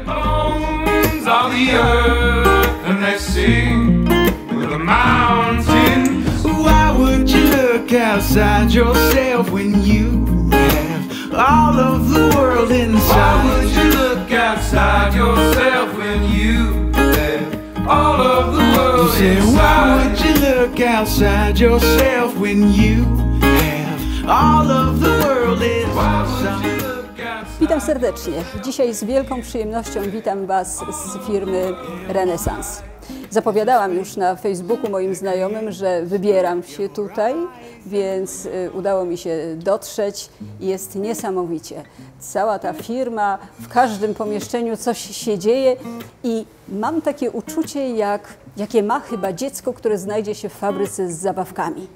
your bones are the earth, and they sing with the mountains. Why would you look outside yourself when you have all of the world inside? Why would you look outside yourself when you have all of the world inside? Why would you look outside yourself when you have all of the world inside? Witam serdecznie. Dzisiaj z wielką przyjemnością witam Was z firmy Renesans. Zapowiadałam już na Facebooku moim znajomym, że wybieram się tutaj, więc udało mi się dotrzeć i jest niesamowicie. Cała ta firma, w każdym pomieszczeniu coś się dzieje i mam takie uczucie, jakie ma chyba dziecko, które znajdzie się w fabryce z zabawkami.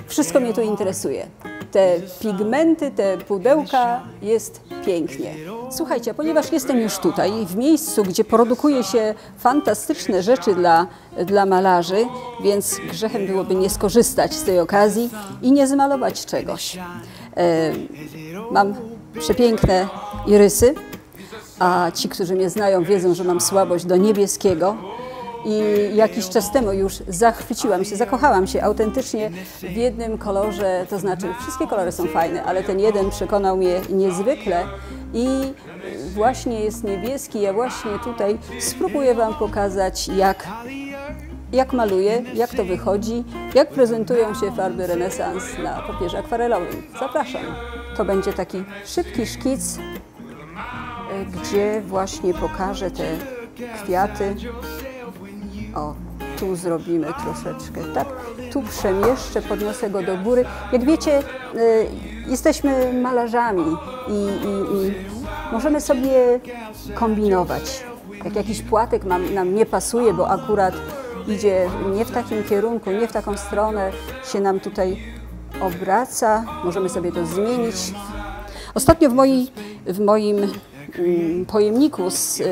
Wszystko mnie tu interesuje. Te pigmenty, te pudełka, jest pięknie. Słuchajcie, ponieważ jestem już tutaj, w miejscu, gdzie produkuje się fantastyczne rzeczy dla malarzy, więc grzechem byłoby nie skorzystać z tej okazji i nie zmalować czegoś. Mam przepiękne irysy, a ci, którzy mnie znają, wiedzą, że mam słabość do niebieskiego. I jakiś czas temu już zachwyciłam się, zakochałam się autentycznie w jednym kolorze, to znaczy wszystkie kolory są fajne, ale ten jeden przekonał mnie niezwykle i właśnie jest niebieski. Ja właśnie tutaj spróbuję Wam pokazać, jak maluję, jak to wychodzi, jak prezentują się farby Renesans na papierze akwarelowym. Zapraszam. To będzie taki szybki szkic, gdzie właśnie pokażę te kwiaty. O, tu zrobimy troszeczkę, tak? Tu przemieszczę, podniosę go do góry. Jak wiecie, jesteśmy malarzami i możemy sobie kombinować. Jak jakiś płatek nam nie pasuje, bo akurat idzie nie w takim kierunku, nie w taką stronę, się nam tutaj obraca, możemy sobie to zmienić. Ostatnio w moim pojemniku z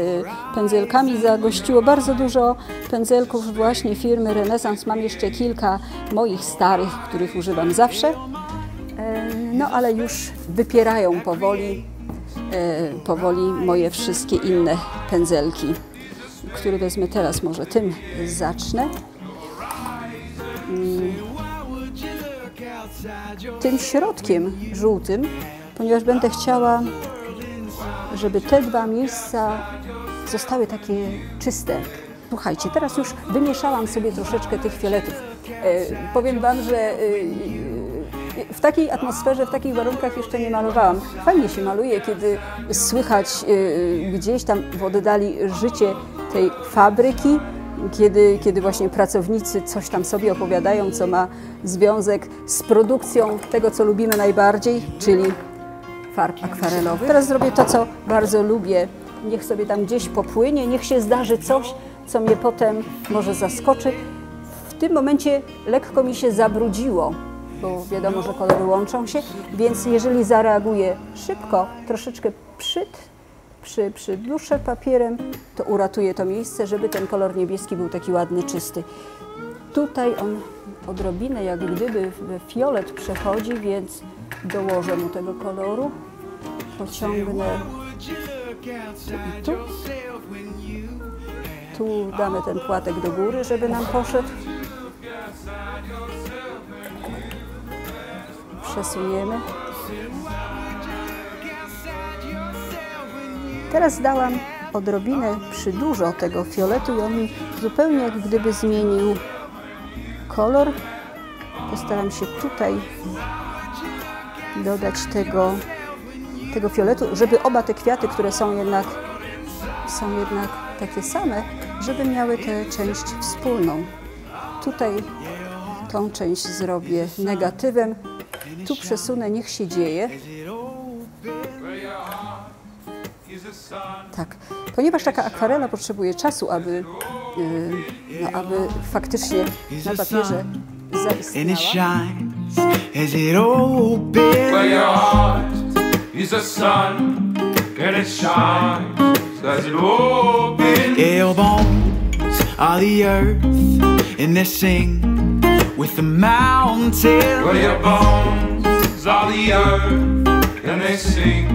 pędzelkami zagościło bardzo dużo pędzelków właśnie firmy Renesans. Mam jeszcze kilka moich starych, których używam zawsze, no ale już wypierają powoli moje wszystkie inne pędzelki, które wezmę teraz. Może tym zacznę. Tym środkiem żółtym, ponieważ będę chciała, żeby te dwa miejsca zostały takie czyste. Słuchajcie, teraz już wymieszałam sobie troszeczkę tych fioletów. Powiem Wam, że w takiej atmosferze, w takich warunkach jeszcze nie malowałam. Fajnie się maluje, kiedy słychać gdzieś tam w oddali życie tej fabryki, kiedy właśnie pracownicy coś tam sobie opowiadają, co ma związek z produkcją tego, co lubimy najbardziej, czyli farb akwarelowych. Teraz zrobię to, co bardzo lubię. Niech sobie tam gdzieś popłynie, niech się zdarzy coś, co mnie potem może zaskoczy. W tym momencie lekko mi się zabrudziło, bo wiadomo, że kolory łączą się, więc jeżeli zareaguję szybko, troszeczkę przydłuższę papierem, to uratuje to miejsce, żeby ten kolor niebieski był taki ładny, czysty. Tutaj on odrobinę jak gdyby we fiolet przechodzi, więc dołożę mu tego koloru, pociągnę tu. Tu damy ten płatek do góry, żeby nam poszedł. Przesuniemy. Teraz dałam odrobinę przydużo tego fioletu i on mi zupełnie jak gdyby zmienił kolor. Postaram się tutaj dodać tego fioletu, żeby oba te kwiaty, które są jednak takie same, żeby miały tę część wspólną. Tutaj tą część zrobię negatywem, tu przesunę, niech się dzieje. Tak, ponieważ taka akwarela potrzebuje czasu, aby faktycznie na papierze zaistniała. Bones are the earth, and they sing with the mountains. Well, your bones are the earth, and they sing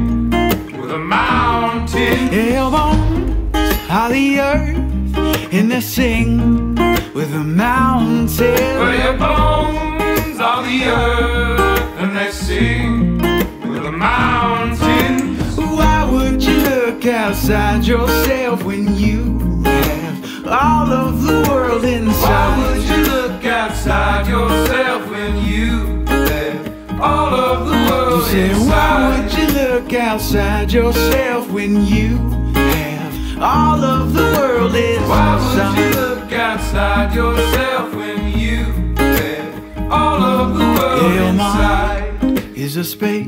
with the mountains. Bones of the earth, and they sing with the mountains. Well, your bones are the earth, and they sing with the mountains. Why would you look outside yourself when you have all of the world inside? Why would you look outside yourself when you have all of the world Say, why inside? would you look outside yourself when you have all of the world Why would you inside? look outside yourself when you have all of the world Your inside? mind is a space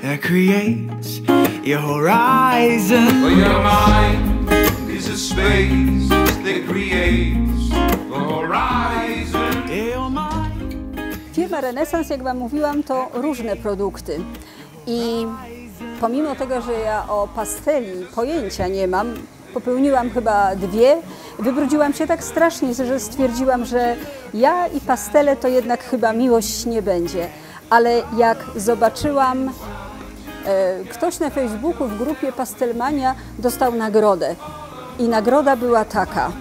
that creates your horizon. Well, your mind is a space that creates the horizon. Your mind. Firma Renesans, jak Wam mówiłam, to różne produkty. I pomimo tego, że ja o pasteli pojęcia nie mam, popełniłam chyba dwie, wybrudziłam się tak strasznie, że stwierdziłam, że ja i pastele to jednak chyba miłość nie będzie. Ale jak zobaczyłam, ktoś na Facebooku w grupie Pastelmania dostał nagrodę i nagroda była taka.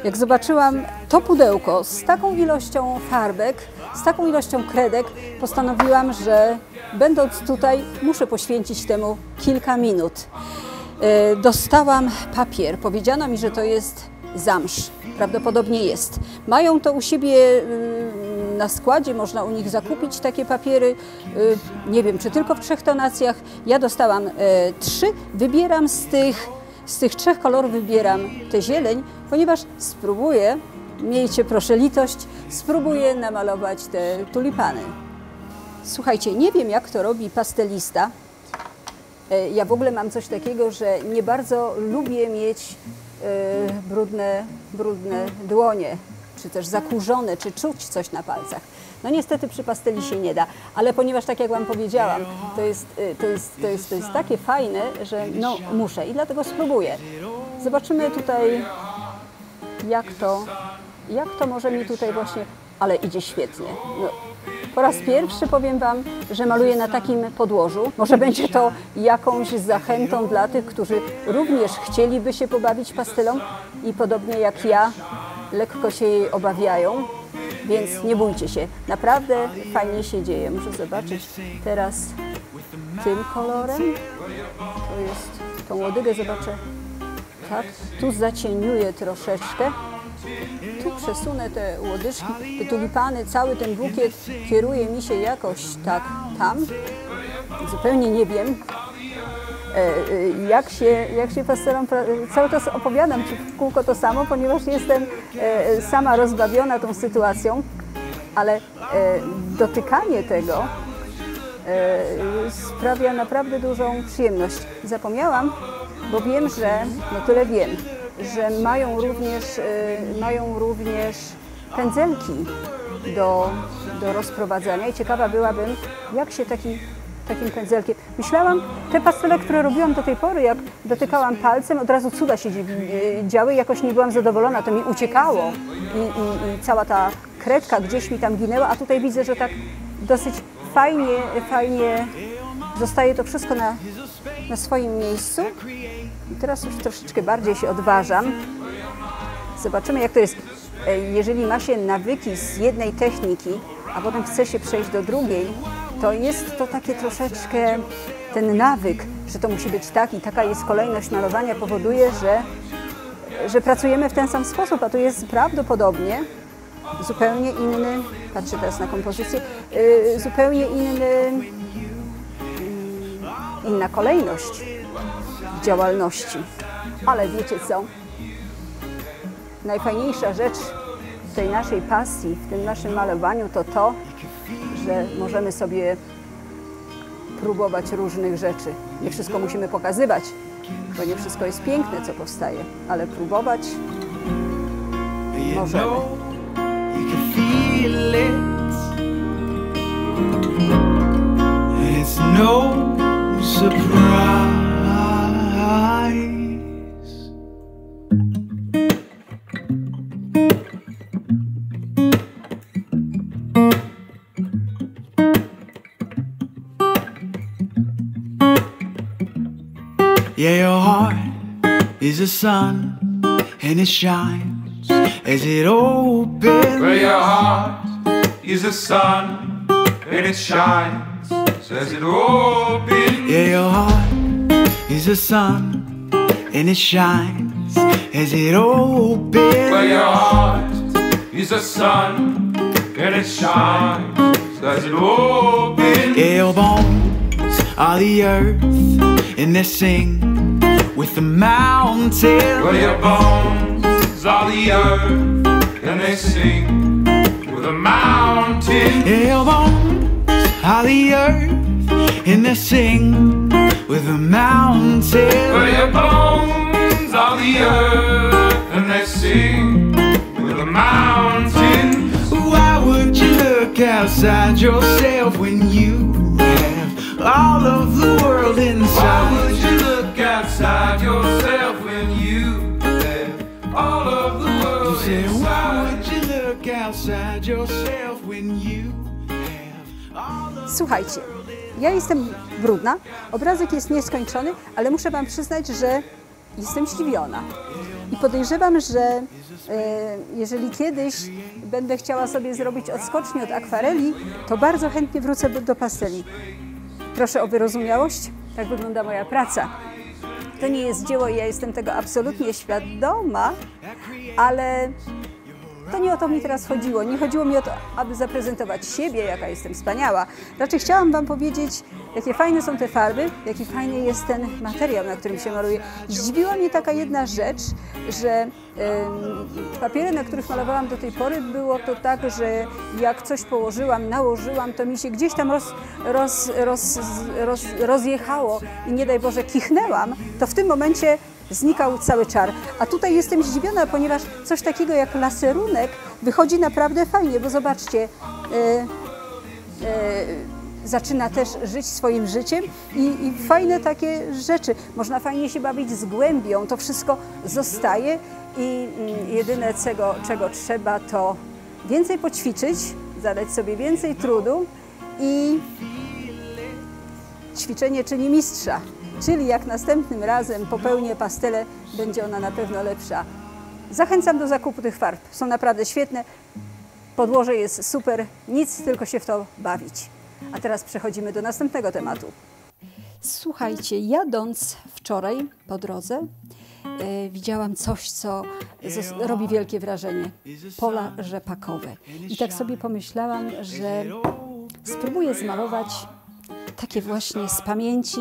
Jak zobaczyłam to pudełko z taką ilością farbek, z taką ilością kredek, postanowiłam, że będąc tutaj muszę poświęcić temu kilka minut. Dostałam papier, powiedziano mi, że to jest zamsz, prawdopodobnie jest. Mają to u siebie na składzie, można u nich zakupić takie papiery, nie wiem czy tylko w 3 tonacjach. Ja dostałam 3, wybieram z tych 3 kolorów wybieram tę zieleń, ponieważ spróbuję, miejcie proszę litość, spróbuję namalować te tulipany. Słuchajcie, nie wiem jak to robi pastelista. Ja w ogóle mam coś takiego, że nie bardzo lubię mieć brudne dłonie, czy też zakurzone, czy czuć coś na palcach. No niestety przy pasteli się nie da, ale ponieważ tak jak Wam powiedziałam, to jest takie fajne, że no muszę i dlatego spróbuję. Zobaczymy tutaj jak to może mi tutaj właśnie, ale idzie świetnie. No, po raz pierwszy powiem Wam, że maluję na takim podłożu. Może będzie to jakąś zachętą dla tych, którzy również chcieliby się pobawić pastelą i podobnie jak ja lekko się jej obawiają, więc nie bójcie się. Naprawdę fajnie się dzieje. Muszę zobaczyć teraz tym kolorem. To jest, tą łodygę zobaczę. Tak, tu zacieniuję troszeczkę. Tu przesunę te łodyżki, te tulipany, cały ten bukiet kieruje mi się jakoś tak tam. Zupełnie nie wiem, jak się pastelą, cały czas opowiadam Ci w kółko to samo, ponieważ jestem sama rozbawiona tą sytuacją, ale dotykanie tego sprawia naprawdę dużą przyjemność. Zapomniałam, bo wiem, że, no tyle wiem, że mają również pędzelki do rozprowadzania i ciekawa byłabym, jak się takim pędzelkiem. Myślałam, te pastele, które robiłam do tej pory, jak dotykałam palcem, od razu cuda się działy, jakoś nie byłam zadowolona, to mi uciekało i cała ta kredka gdzieś mi tam ginęła, a tutaj widzę, że tak dosyć fajnie zostaje to wszystko na swoim miejscu. I teraz już troszeczkę bardziej się odważam. Zobaczymy, jak to jest. Jeżeli ma się nawyki z jednej techniki, a potem chce się przejść do drugiej, to jest to takie troszeczkę, ten nawyk, że to musi być tak i taka jest kolejność malowania, powoduje, że pracujemy w ten sam sposób, a tu jest prawdopodobnie zupełnie inny, patrzę teraz na kompozycję, zupełnie inna kolejność działalności. Ale wiecie co? Najfajniejsza rzecz w tej naszej pasji, w tym naszym malowaniu to, że możemy sobie próbować różnych rzeczy. Nie wszystko musimy pokazywać, bo nie wszystko jest piękne, co powstaje, ale próbować możemy. You can feel it. It's no surprise. Yeah, your heart is the sun, and it shines as it opens. Well, your heart is the sun, and it shines as it opens. Yeah, your heart is the sun, and it shines as it opens. Well, your heart is the sun, and it shines as it opens. Yeah, your bones are the earth, and they sing with the mountains. Well, your bones are the earth, and they sing with the mountains. Yeah, your bones are the earth, and they sing with the mountains. Well, your bones are the earth, and they sing with the mountains. Why would you look outside yourself when you have all of the world Why inside? would you look outside yourself when you have all of the world Say, why inside? would you look outside yourself when you have all of... Słuchajcie, ja jestem brudna, obrazek jest nieskończony, ale muszę Wam przyznać, że jestem zdziwiona. I podejrzewam, że jeżeli kiedyś będę chciała sobie zrobić odskocznię od akwareli, to bardzo chętnie wrócę do pasteli. Proszę o wyrozumiałość, tak wygląda moja praca. To nie jest dzieło i ja jestem tego absolutnie świadoma, ale to nie o to mi teraz chodziło. Nie chodziło mi o to, aby zaprezentować siebie, jaka jestem wspaniała. Raczej chciałam Wam powiedzieć, jakie fajne są te farby, jaki fajny jest ten materiał, na którym się maluje. Zdziwiła mnie taka jedna rzecz, że papiery, na których malowałam do tej pory, było to tak, że jak coś położyłam, nałożyłam, to mi się gdzieś tam rozjechało i nie daj Boże kichnęłam, to w tym momencie znikał cały czar. A tutaj jestem zdziwiona, ponieważ coś takiego jak laserunek wychodzi naprawdę fajnie, bo zobaczcie, zaczyna też żyć swoim życiem i fajne takie rzeczy. Można fajnie się bawić z głębią, to wszystko zostaje i jedyne czego trzeba, to więcej poćwiczyć, zadać sobie więcej trudu i ćwiczenie czyni mistrza. Czyli jak następnym razem popełnię pastelę, będzie ona na pewno lepsza. Zachęcam do zakupu tych farb. Są naprawdę świetne. Podłoże jest super. Nic, tylko się w to bawić. A teraz przechodzimy do następnego tematu. Słuchajcie, jadąc wczoraj po drodze, widziałam coś, co robi wielkie wrażenie. Pola rzepakowe. I tak sobie pomyślałam, że spróbuję zmalować takie właśnie z pamięci,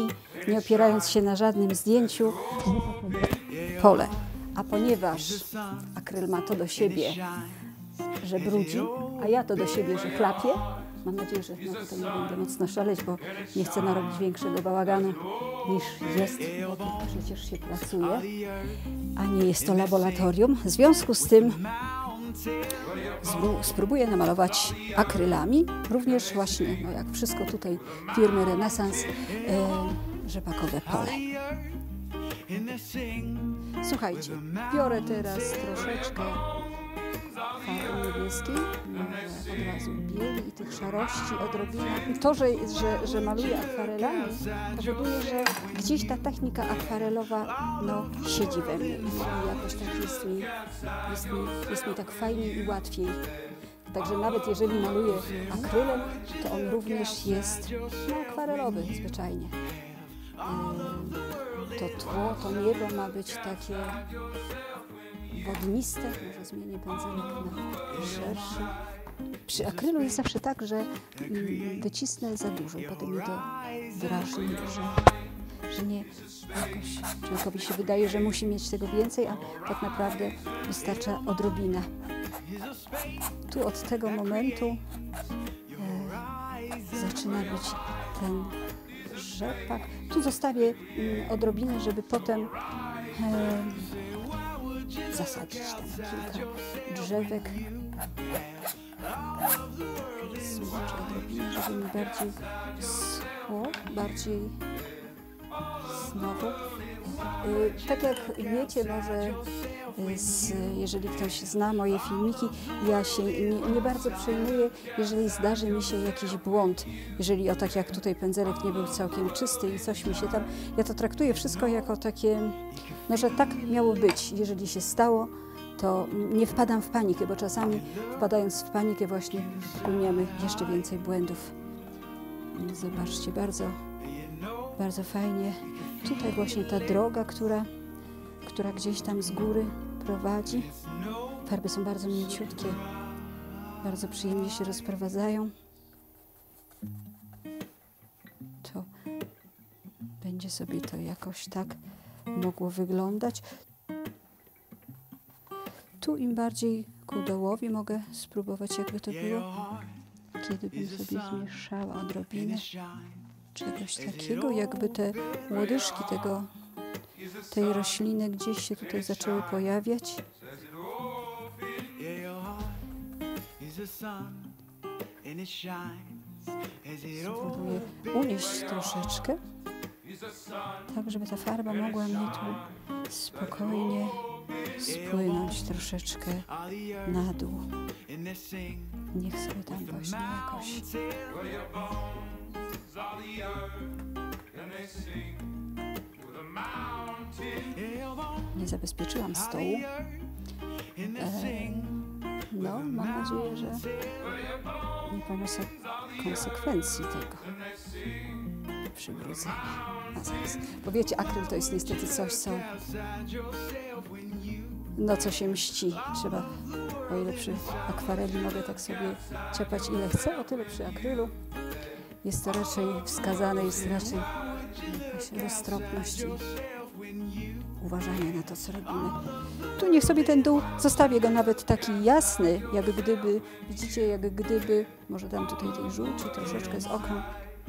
nie opierając się na żadnym zdjęciu, pole. A ponieważ akryl ma to do siebie, że brudzi, a ja to do siebie, że chlapie, mam nadzieję, że no tutaj nie będę mocno szaleć, bo nie chcę narobić większego bałaganu niż jest, bo tu przecież się pracuje, a nie jest to laboratorium. W związku z tym spróbuję namalować akrylami, również właśnie, no jak wszystko tutaj firmy Renesans, rzepakowe pole. Słuchajcie, biorę teraz troszeczkę farby niebieskiej, może od razu bieli i tych szarości odrobinę. To, że maluję akwarelami, powoduje, że gdzieś ta technika akwarelowa no, siedzi we mnie i jakoś tak jest mi tak fajniej i łatwiej. Także nawet jeżeli maluję akrylem, to on również jest no, akwarelowy zwyczajnie. To tło, to niebo ma być takie wodniste, może zmienię pędzelek na szerszy. Przy akrylu jest zawsze tak, że wycisnę za dużo, potem mi to drażni, że nie jakoś człowiekowi się wydaje, że musi mieć tego więcej, a tak naprawdę wystarcza odrobina. Tu od tego momentu zaczyna być ten rzepak. Tu zostawię odrobinę, żeby potem zasadzić tam kilka drzewek. Smoczę odrobinę, żeby mi bardziej schło, bardziej znowu Tak jak wiecie, może jeżeli ktoś zna moje filmiki, ja się nie bardzo przejmuję, jeżeli zdarzy mi się jakiś błąd. Jeżeli tak jak tutaj pędzelek nie był całkiem czysty i coś mi się tam... Ja to traktuję wszystko jako takie, no że tak miało być. Jeżeli się stało, to nie wpadam w panikę, bo czasami wpadając w panikę właśnie popełniamy jeszcze więcej błędów. Zobaczcie, bardzo fajnie. Tutaj właśnie ta droga, która gdzieś tam z góry prowadzi. Farby są bardzo mięciutkie, bardzo przyjemnie się rozprowadzają. To będzie sobie to jakoś tak mogło wyglądać. Tu im bardziej ku dołowi mogę spróbować, jakby to było, kiedy bym sobie zmieszała odrobinę czegoś takiego, jakby te łodyżki tej rośliny gdzieś się tutaj zaczęły pojawiać. Spróbuję unieść troszeczkę, tak żeby ta farba mogła mi tu spokojnie spłynąć troszeczkę na dół. Niech sobie tam właśnie jakoś... Nie zabezpieczyłam stołu. No, mam nadzieję, że nie poniosę konsekwencji tego przybrudzenia. A zaraz. Bo wiecie, akryl to jest niestety coś, co się mści. Trzeba, o ile przy akwareli mogę tak sobie ciepać ile chcę, o tyle przy akrylu jest to raczej wskazane, jest raczej jakaś roztropność i uważanie na to, co robimy. Tu niech sobie ten dół, zostawię go nawet taki jasny, jak gdyby, widzicie, jak gdyby, może dam tutaj tej żółci troszeczkę z oka,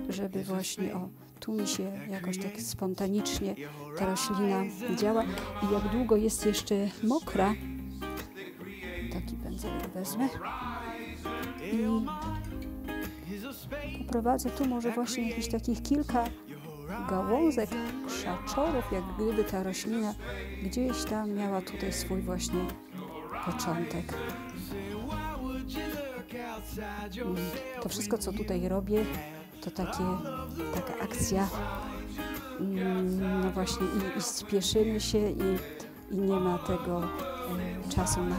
żeby właśnie, tu mi się jakoś tak spontanicznie ta roślina działa i jak długo jest jeszcze mokra, taki pędzelek wezmę i poprowadzę tu może właśnie jakichś takich kilka gałązek, krzaczorów, jak gdyby ta roślina gdzieś tam miała tutaj swój właśnie początek. To wszystko, co tutaj robię, to taka akcja, no właśnie i spieszymy się i nie ma tego czasu na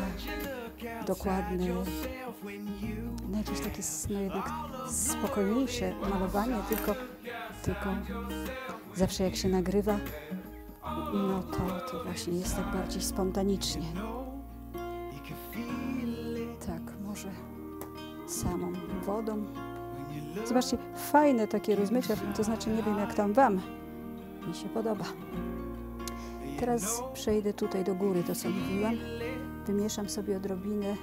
dokładne, na jakieś takie no jednak spokojniejsze malowanie, tylko zawsze jak się nagrywa, no to właśnie jest tak bardziej spontanicznie. Tak, może samą wodą. Zobaczcie, fajne takie rozmycia, to znaczy nie wiem jak tam wam, mi się podoba. Teraz przejdę tutaj do góry, to co mówiłam. Wymieszam sobie odrobinę.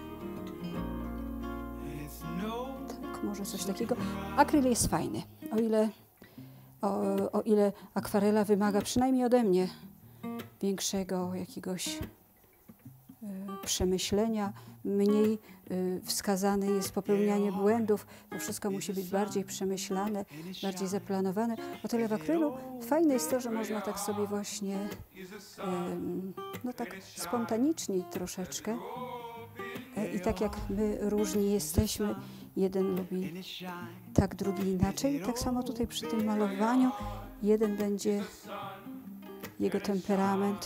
Tak, może coś takiego. Akryl jest fajny, o ile akwarela wymaga przynajmniej ode mnie większego jakiegoś przemyślenia, mniej wskazane jest popełnianie błędów, to wszystko musi być bardziej przemyślane, bardziej zaplanowane. O tyle w akrylu fajne jest to, że można tak sobie właśnie, no tak spontanicznie troszeczkę i tak jak my różni jesteśmy, jeden lubi tak, drugi inaczej, tak samo tutaj przy tym malowaniu, jeden będzie, jego temperament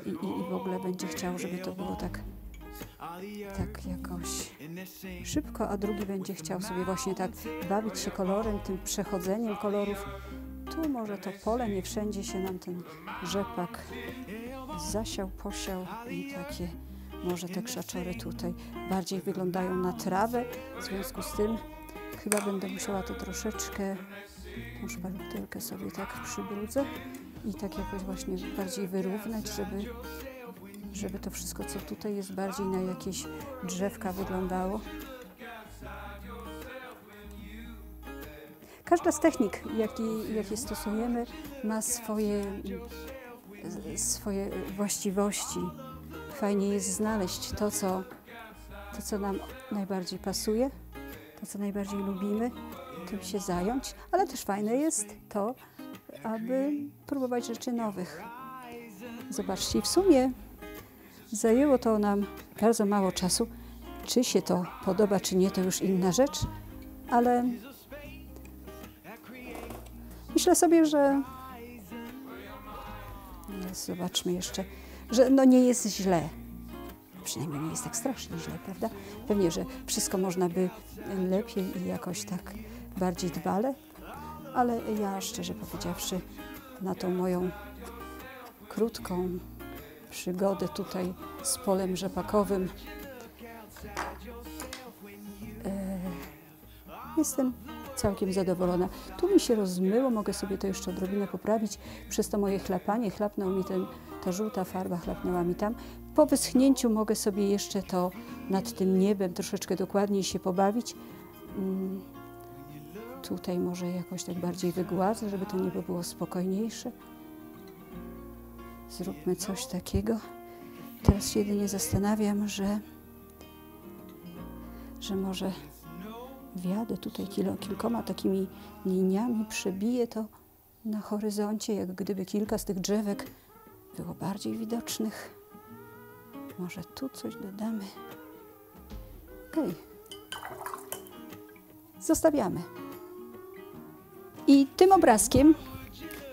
i w ogóle będzie chciał, żeby to było tak jakoś szybko, a drugi będzie chciał sobie właśnie tak bawić się kolorem, tym przechodzeniem kolorów. Tu może to pole, nie wszędzie się nam ten rzepak zasiał, posiał i takie, może te krzaczory tutaj bardziej wyglądają na trawę, w związku z tym chyba będę musiała to troszeczkę, tą szpachtelkę sobie tak przybrudzę i tak jakoś właśnie bardziej wyrównać, żeby to wszystko, co tutaj jest, bardziej na jakieś drzewka wyglądało. Każda z technik, jakie stosujemy, ma swoje właściwości. Fajnie jest znaleźć to, co nam najbardziej pasuje, to, co najbardziej lubimy, tym się zająć, ale też fajne jest to, aby próbować rzeczy nowych. Zobaczcie, w sumie zajęło to nam bardzo mało czasu. Czy się to podoba, czy nie, to już inna rzecz, ale myślę sobie, że zobaczmy jeszcze, że no nie jest źle. Przynajmniej nie jest tak strasznie źle, prawda? Pewnie, że wszystko można by lepiej i jakoś tak bardziej dbale, ale ja szczerze powiedziawszy na tą moją krótką przygodę tutaj z polem rzepakowym jestem całkiem zadowolona. Tu mi się rozmyło, mogę sobie to jeszcze odrobinę poprawić przez to moje chlapanie. Chlapnął mi ta żółta farba, chlapnęła mi tam. Po wyschnięciu mogę sobie jeszcze to nad tym niebem troszeczkę dokładniej się pobawić. Tutaj może jakoś tak bardziej wygładzę, żeby to niebo było spokojniejsze. Zróbmy coś takiego. Teraz się jedynie zastanawiam, że może wjadę tutaj kilkoma takimi liniami, przebiję to na horyzoncie, jak gdyby kilka z tych drzewek było bardziej widocznych. Może tu coś dodamy. Okej. Zostawiamy. I tym obrazkiem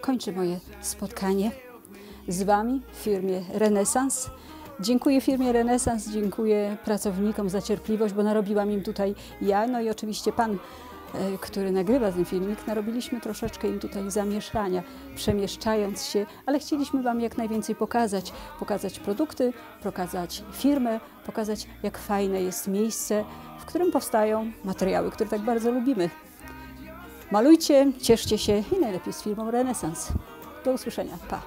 kończę moje spotkanie z Wami w firmie Renesans. Dziękuję firmie Renesans, dziękuję pracownikom za cierpliwość, bo narobiłam im tutaj ja, no i oczywiście Pan, który nagrywa ten filmik, narobiliśmy troszeczkę im tutaj zamieszania, przemieszczając się, ale chcieliśmy Wam jak najwięcej pokazać produkty, pokazać firmę, pokazać jak fajne jest miejsce, w którym powstają materiały, które tak bardzo lubimy. Malujcie, cieszcie się i najlepiej z firmą Renesans. Do usłyszenia, pa!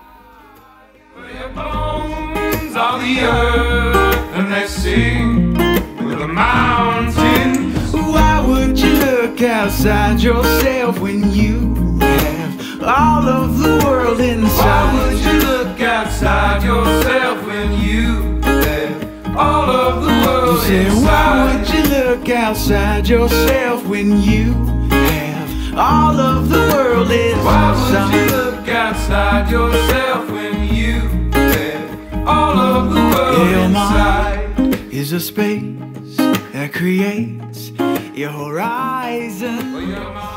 Of the earth and they sing with the mountain. Why would you look outside yourself when you have all of the world Why inside? would you look outside yourself when you have all of the You world say, why would inside? you look outside yourself when you have all of the world Why would you inside? look outside yourself when you have all of the world Your inside? mind is a space that creates your horizon. Well, your mind